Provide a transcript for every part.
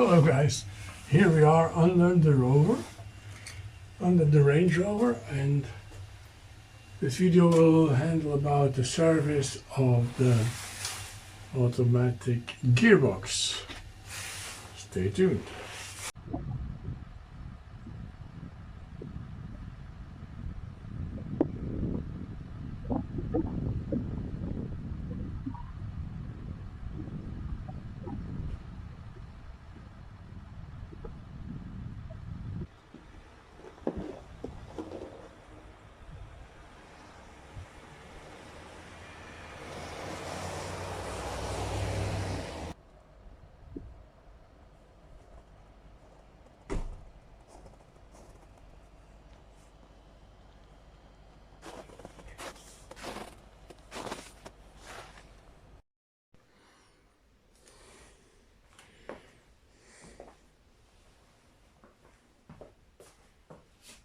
Hello guys, here we are under the Rover, under the Range Rover, and this video will handle about the service of the automatic gearbox. Stay tuned.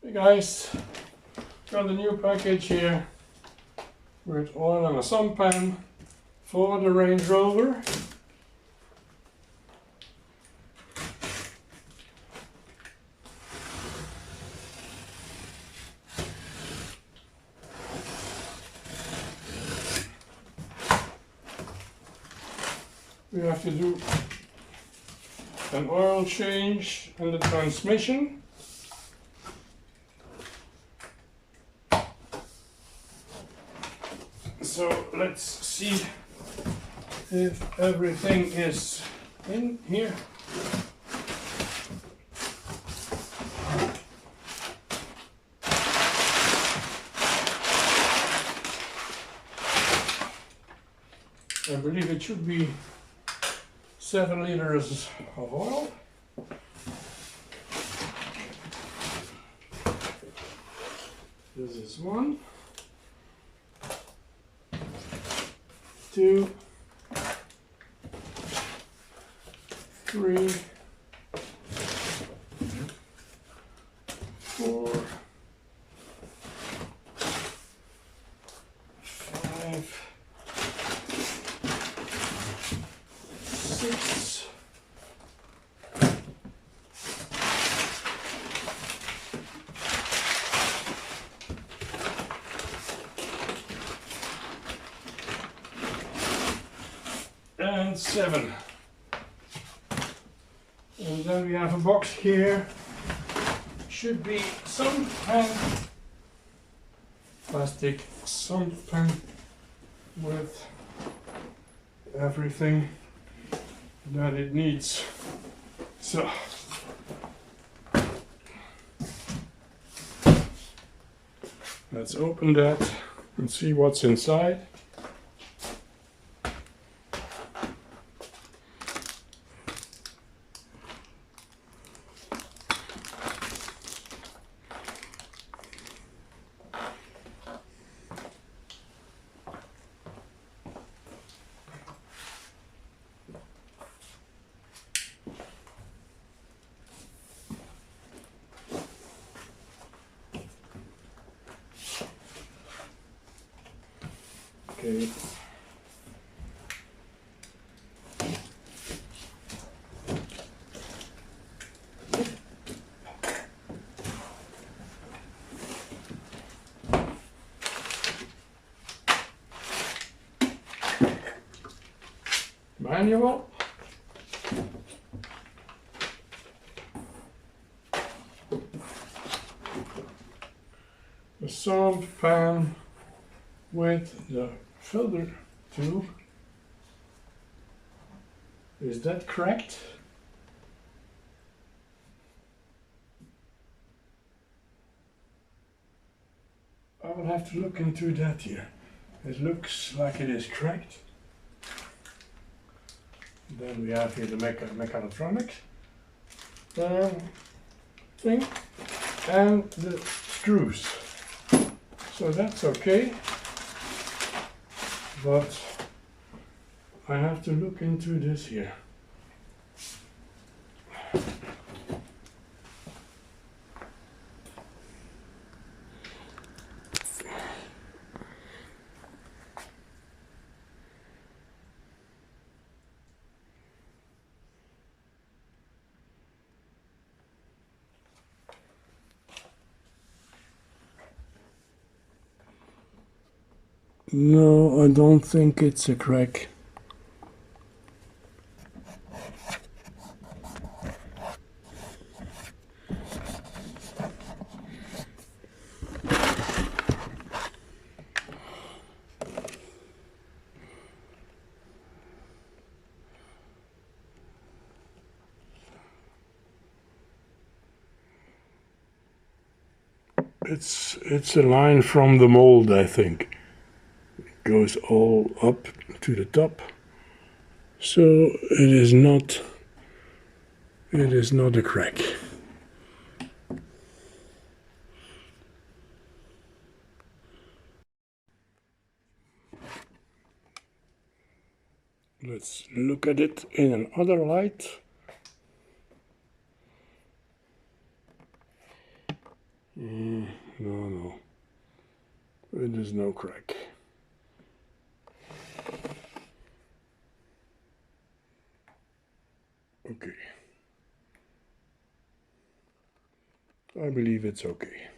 Hey guys, got a new package here with oil and a sampan for the Range Rover. We have to do an oil change in the transmission. So let's see if everything is in here. I believe it should be 7 liters of oil. This is 1, 2, 3, 4, 5, 6, 7. And then we have a box here. Should be some plastic sampan with everything that it needs. So let's open that and see what's inside. Okay. Manual. The sampan with the filter tube. Is that correct? I will have to look into that here. It looks like it is correct. Then we have here the Mechatronic thing and the screws. So that's okay. But I have to look into this here. No, I don't think it's a crack. It's a line from the mold, I think. It goes all up to the top. So it is not a crack. Let's look at it in another light. No, it is no crack. Okay. I believe it's okay.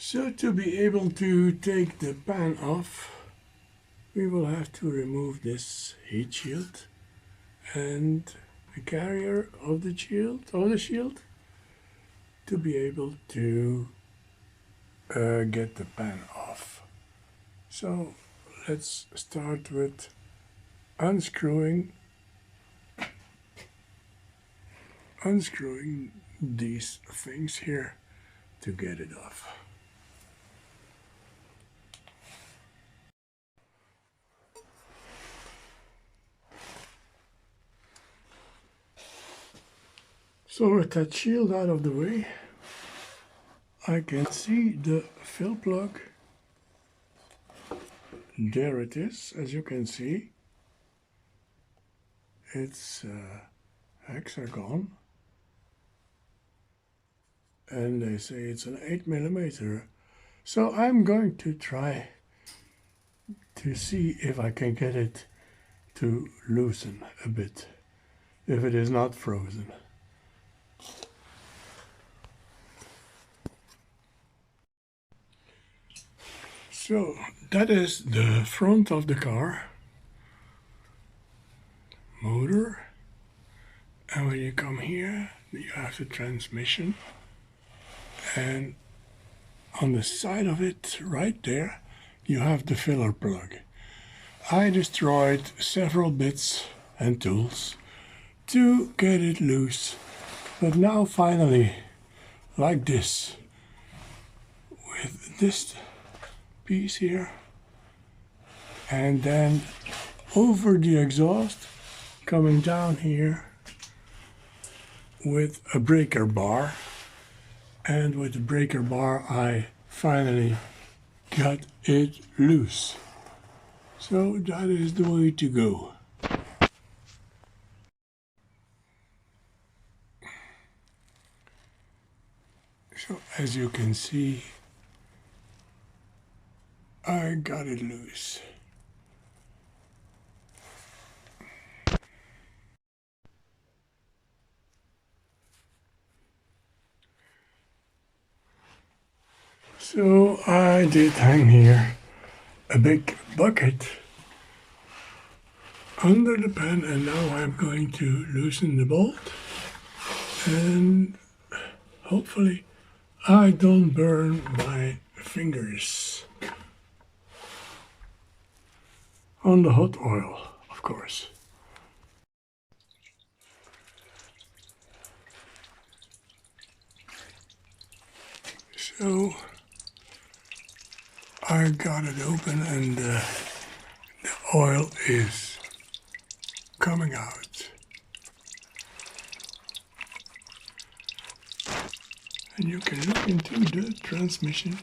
So to be able to take the pan off, we will have to remove this heat shield and the carrier of the shield, to be able to get the pan off. So let's start with unscrewing these things here to get it off. So with that shield out of the way, I can see the fill plug. There it is, as you can see. It's hexagon and they say it's an 8mm. So I'm going to try to see if I can get it to loosen a bit, if it is not frozen. So that is the front of the car, motor, and when you come here you have the transmission, and on the side of it right there you have the filler plug. I destroyed several bits and tools to get it loose, but now finally, like this, with this piece here, and then over the exhaust, coming down here with a breaker bar, and with the breaker bar I finally got it loose. So that is the way to go. So as you can see, I got it loose. So I did hang here a big bucket under the pan, and now I'm going to loosen the bolt, and hopefully I don't burn my fingers on the hot oil, of course. So I got it open, and the oil is coming out. And you can look into the transmission.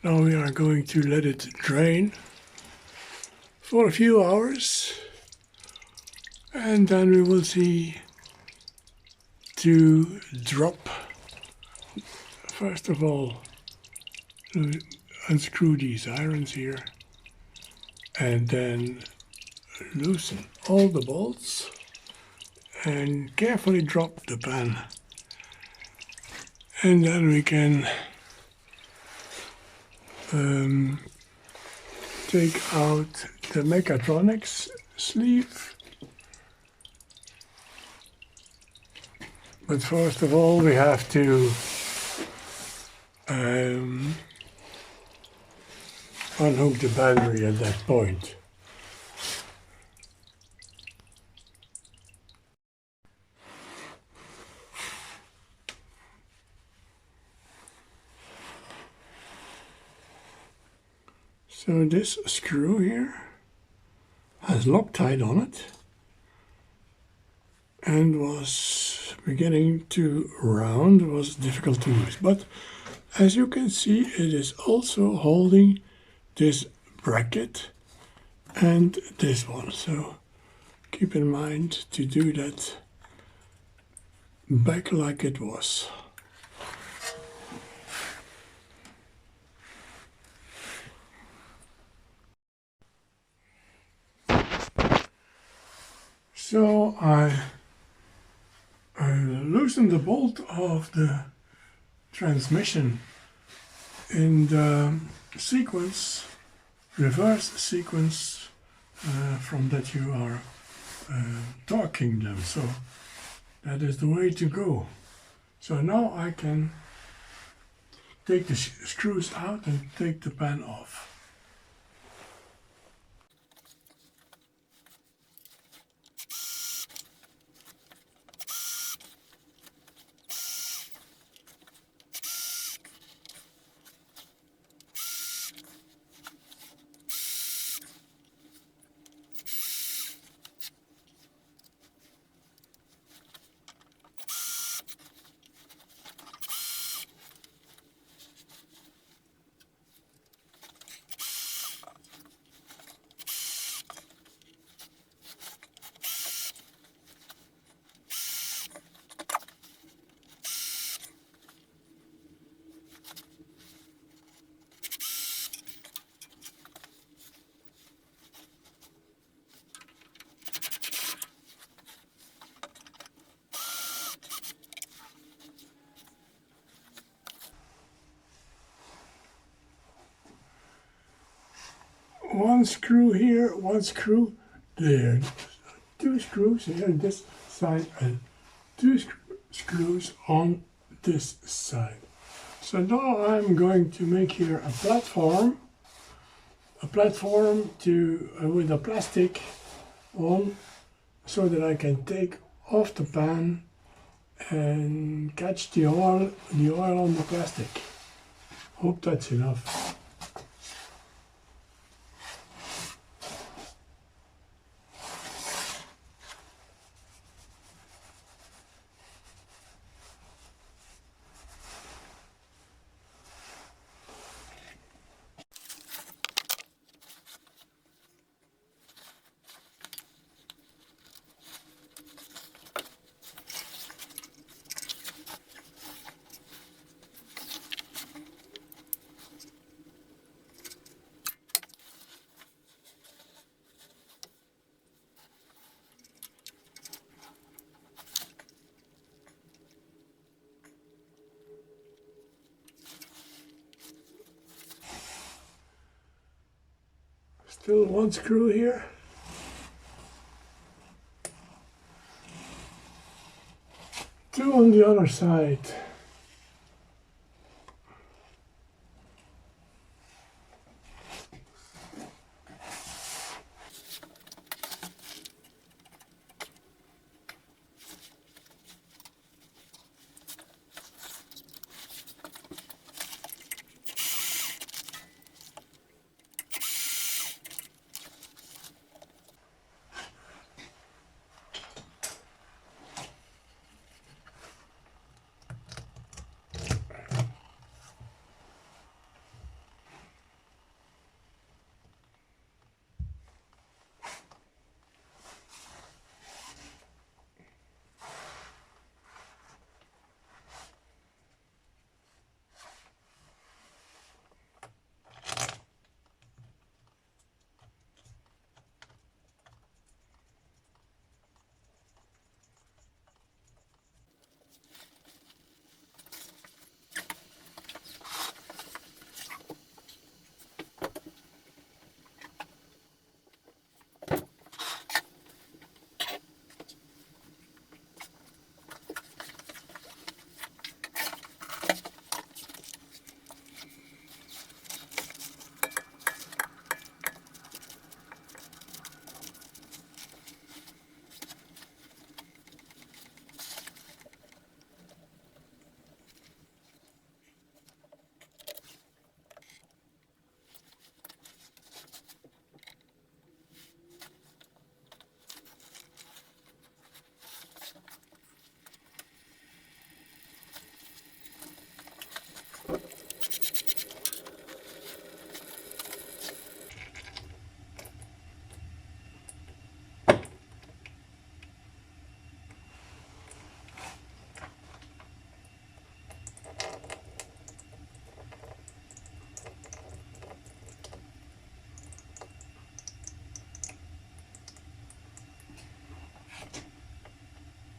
Now we are going to let it drain for a few hours, and then we will see to drop. First of all, unscrew these irons here, and then loosen all the bolts and carefully drop the pan, and then we can take out the Mechatronic sleeve. But first of all we have to unhook the battery at that point. So this screw here has Loctite on it and was beginning to round, was difficult to use. But as you can see, it is also holding this bracket and this one. So keep in mind to do that back like it was. So I loosened the bolt of the transmission in the sequence, reverse sequence from that you are torquing them. So that is the way to go. So now I can take the screws out and take the pan off. one screw here, one screw there. Two screws here on this side and two screws on this side. So now I'm going to make here a platform to with a plastic on, so that I can take off the pan and catch the oil on the plastic. Hope that's enough. Still one screw here. Two on the other side.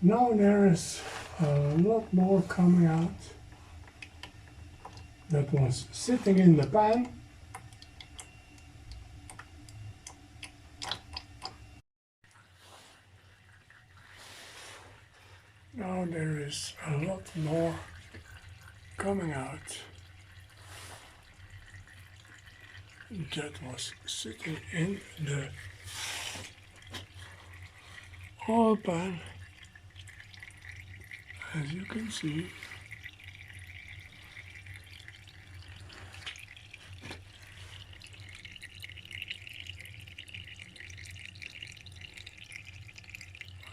Now there is a lot more coming out that was sitting in the pan. Now there is a lot more coming out that was sitting in the oil pan. As you can see,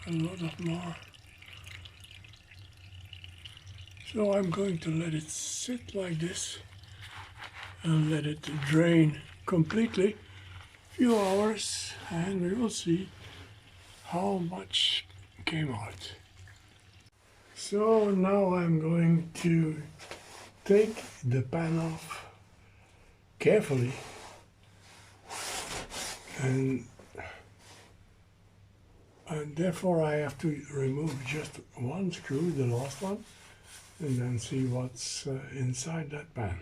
a lot of more. So I'm going to let it sit like this and let it drain completely a few hours, and we will see how much came out. So now I'm going to take the pan off carefully, and therefore I have to remove just one screw, the last one, and then see what's inside that pan.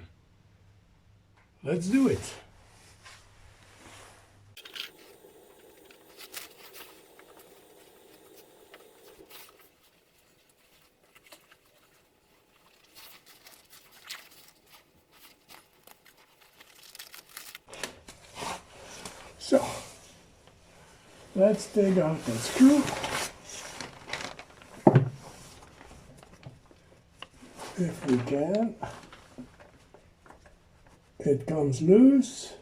Let's do it. Let's take out that screw. If we can. It comes loose.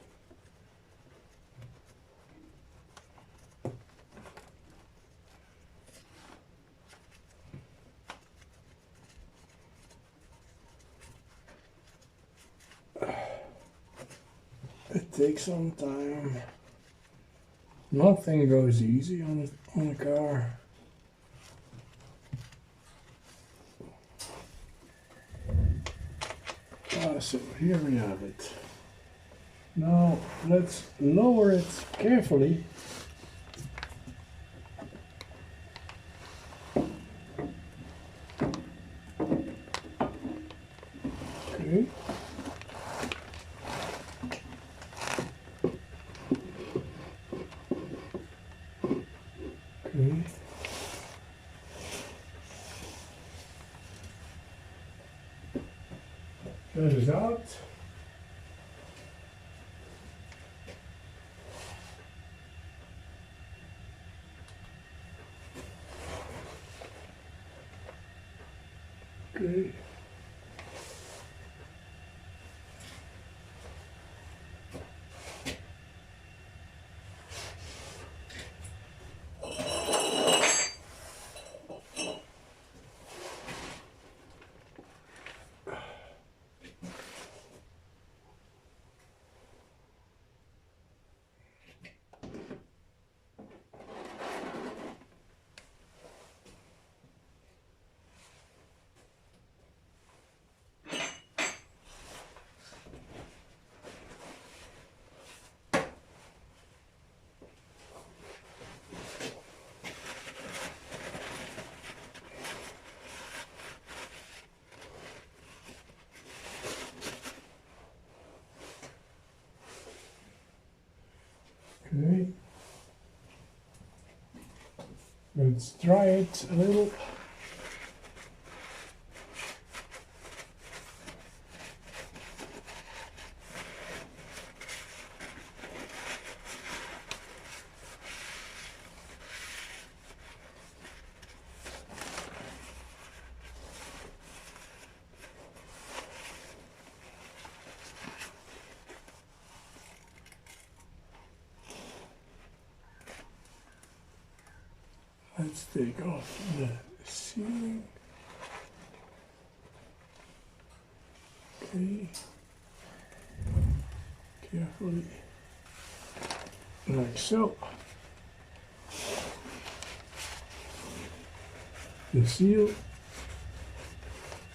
It takes some time. Nothing goes easy on a car. So here we have it. Now let's lower it carefully. Okay. Okay. That is out. Okay. Okay. Let's dry it a little. Let's take off the sealing. Okay. Carefully. Like so. The seal.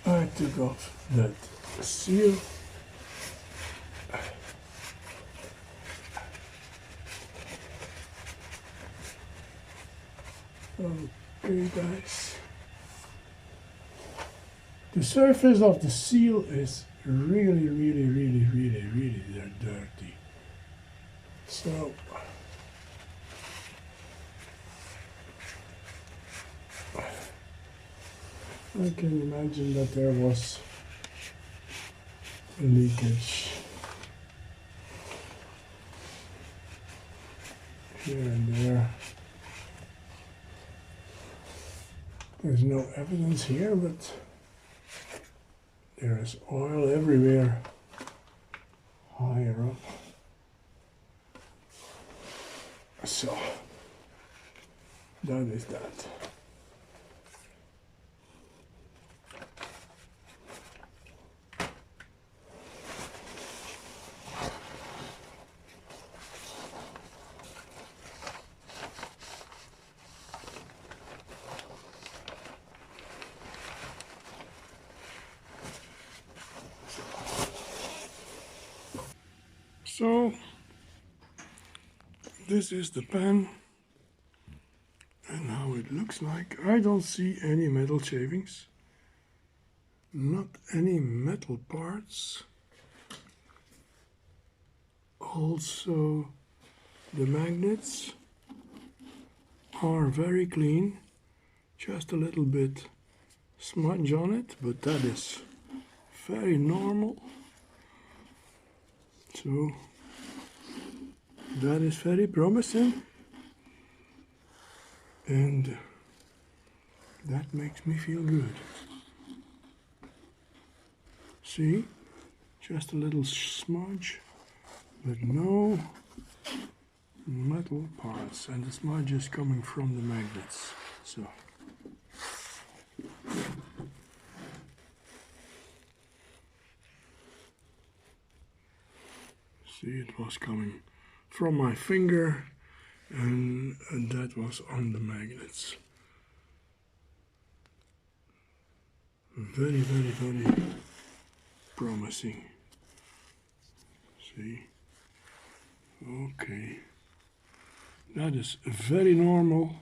I took off that seal. Okay guys, the surface of the seal is really dirty, so I can imagine that there was a leakage here and there. There's no evidence here, but there is oil everywhere higher up. So, that is that. So, this is the pan and how it looks like. I don't see any metal shavings, not any metal parts. Also, the magnets are very clean, just a little bit smudge on it, but that is very normal. So that is very promising. and that makes me feel good. See, just a little smudge, but no metal parts, and the smudge is coming from the magnets. So see, it was coming from my finger, and that was on the magnets. Very, very, very promising. See? Okay. That is very normal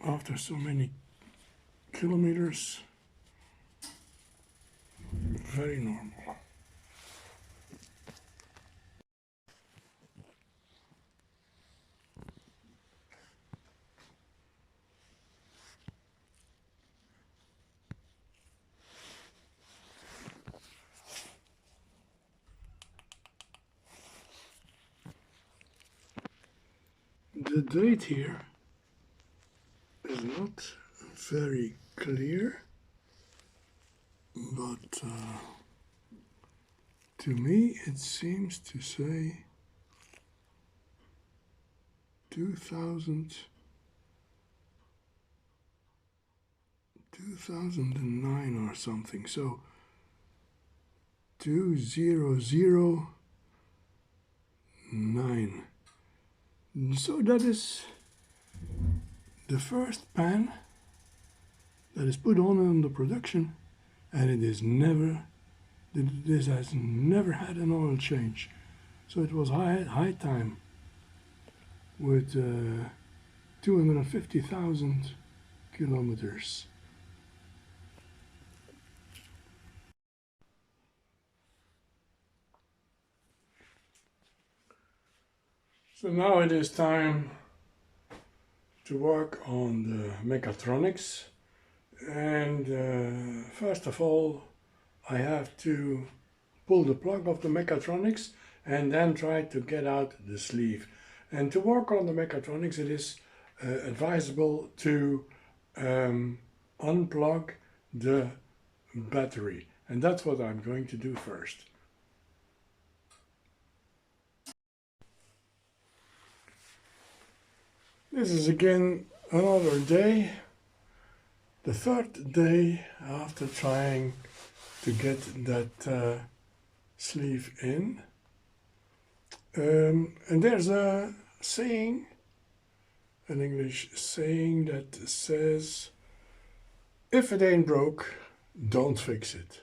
after so many kilometers. Very normal. The date here is not very clear, but to me it seems to say 2009 or something, so 2009. So that is the first pan that is put on the production, and it is never, this has never had an oil change. So it was high time with 250,000 kilometers. So now it is time to work on the mechatronics, and first of all I have to pull the plug of the mechatronics and then try to get out the sleeve. And to work on the mechatronics, it is advisable to unplug the battery, and that's what I'm going to do first. This is again another day, the third day after trying to get that sleeve in. And there's a saying, an English saying that says, if it ain't broke, don't fix it.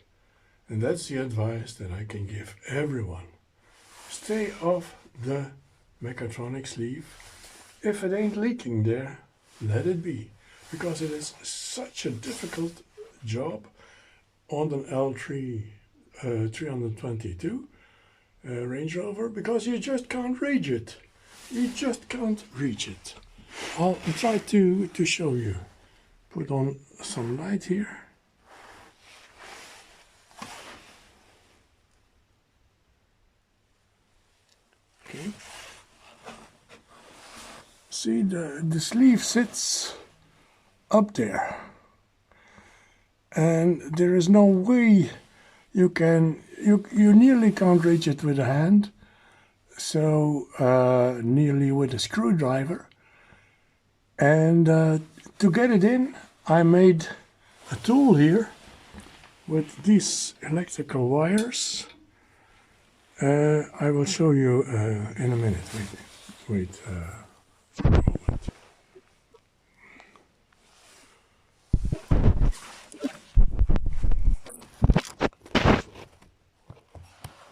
And that's the advice that I can give everyone. Stay off the mechatronic sleeve. If it ain't leaking there, let it be, because it is such a difficult job on an L3 322 Range Rover, because you just can't reach it. You just can't reach it. I'll try to show you. Put on some light here. Okay. See, the sleeve sits up there, and there is no way you nearly can't reach it with a hand, so nearly with a screwdriver. And to get it in, I made a tool here with these electrical wires. I will show you in a minute. Wait. For a moment.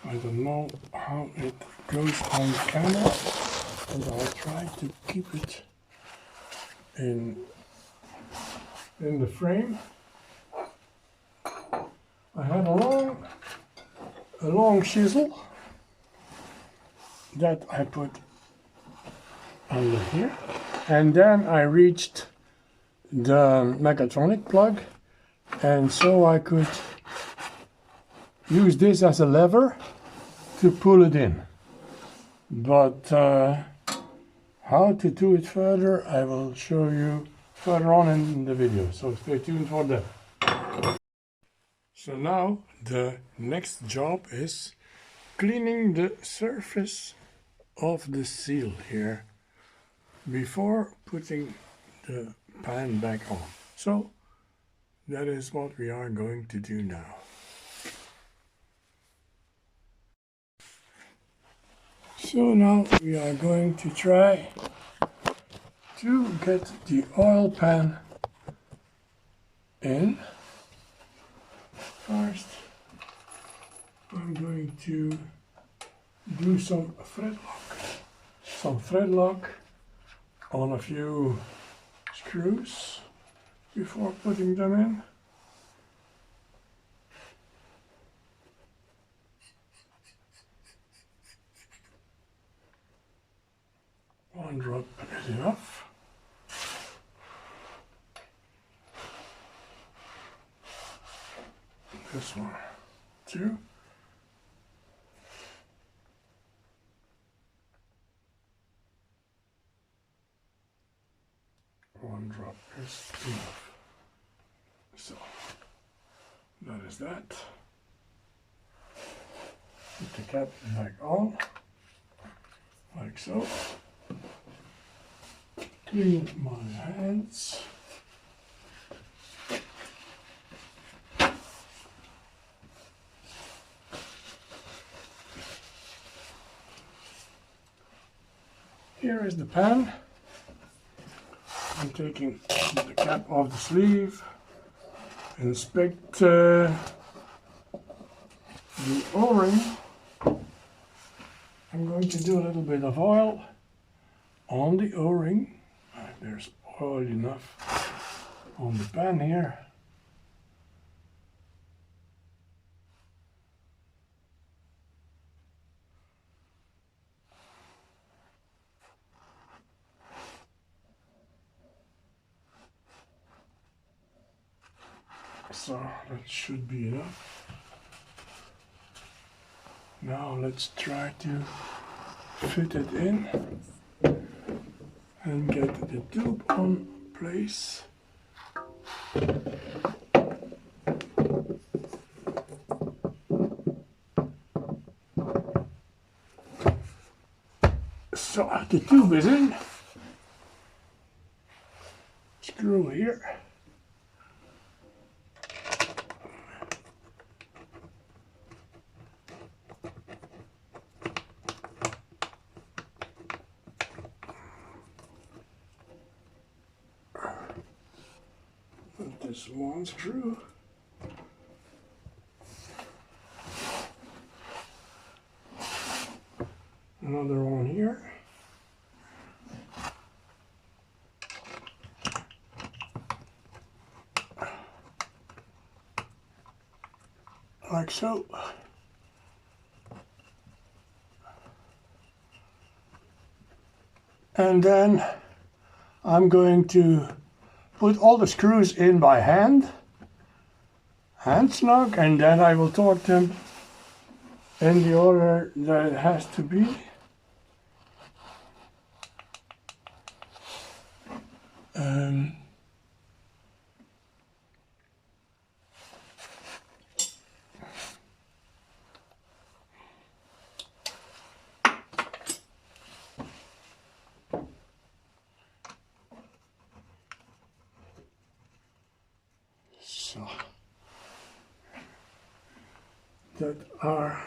I don't know how it goes on camera, and I'll try to keep it in the frame. I had a long chisel that I put under here, and then I reached the mechatronic plug, and so I could use this as a lever to pull it in. but how to do it further I will show you further on in the video, so stay tuned for that. So now the next job is cleaning the surface of the seal here before putting the pan back on. So that is what we are going to do now. So now we are going to try to get the oil pan in. First, I'm going to do some thread lock on a few screws before putting them in. One drop is enough. This one, two. One drop is enough. So, that is that. Put the cap back on, like so. Clean my hands. Here is the pan. I'm taking the cap off the sleeve, inspect the O-ring. I'm going to do a little bit of oil on the O-ring. There's oil enough on the pan here. So that should be enough. Now let's try to fit it in and get the tube on place. So the tube is in. Screw here. This one screw. Another one here. Like so. And then I'm going to put all the screws in by hand snug, and then I will torque them in the order that it has to be. So that are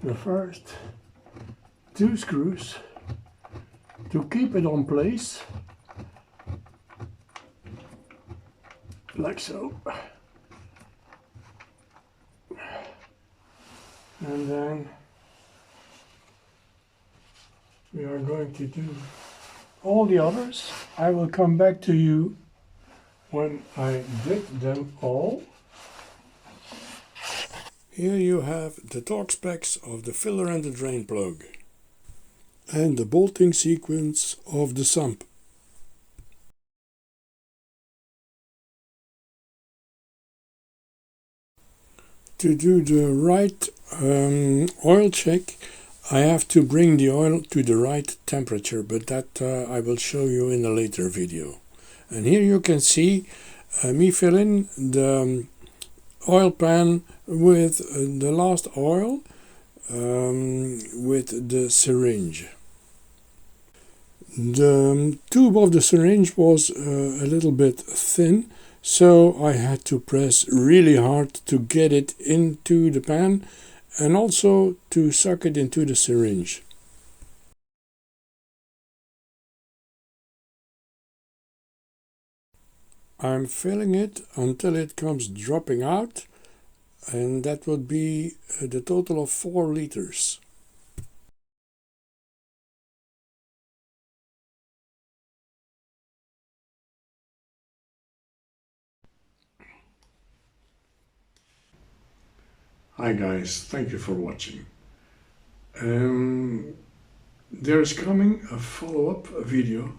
the first two screws to keep it on place, like so. And then we are going to do all the others. I will come back to you when I did them all. Here you have the torque specs of the filler and the drain plug, and the bolting sequence of the sump. To do the right oil check, I have to bring the oil to the right temperature, but that I will show you in a later video. And here you can see me filling the oil pan with the last oil with the syringe. The tube of the syringe was a little bit thin, so I had to press really hard to get it into the pan and also to suck it into the syringe. I'm filling it until it comes dropping out, and that would be the total of 4 liters. Hi guys, thank you for watching. There's coming a follow-up video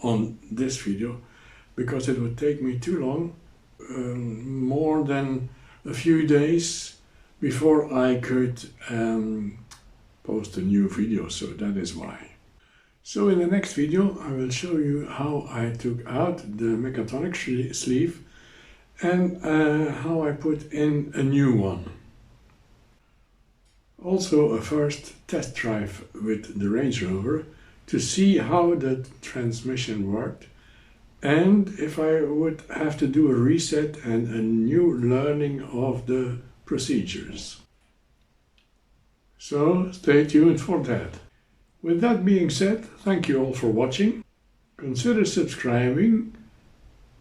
on this video because it would take me too long, more than a few days before I could post a new video, so that is why. So in the next video I will show you how I took out the Mechatronic sleeve and how I put in a new one. Also a first test drive with the Range Rover to see how the transmission worked and if I would have to do a reset and a new learning of the procedures. So stay tuned for that. With that being said, thank you all for watching. Consider subscribing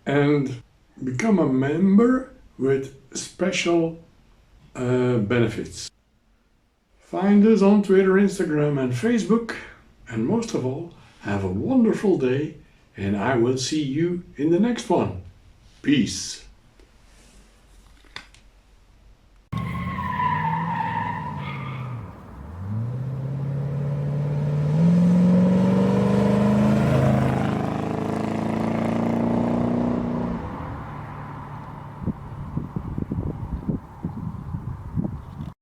and become a member with special benefits. Find us on Twitter, Instagram and Facebook, and most of all, have a wonderful day, and I will see you in the next one. Peace.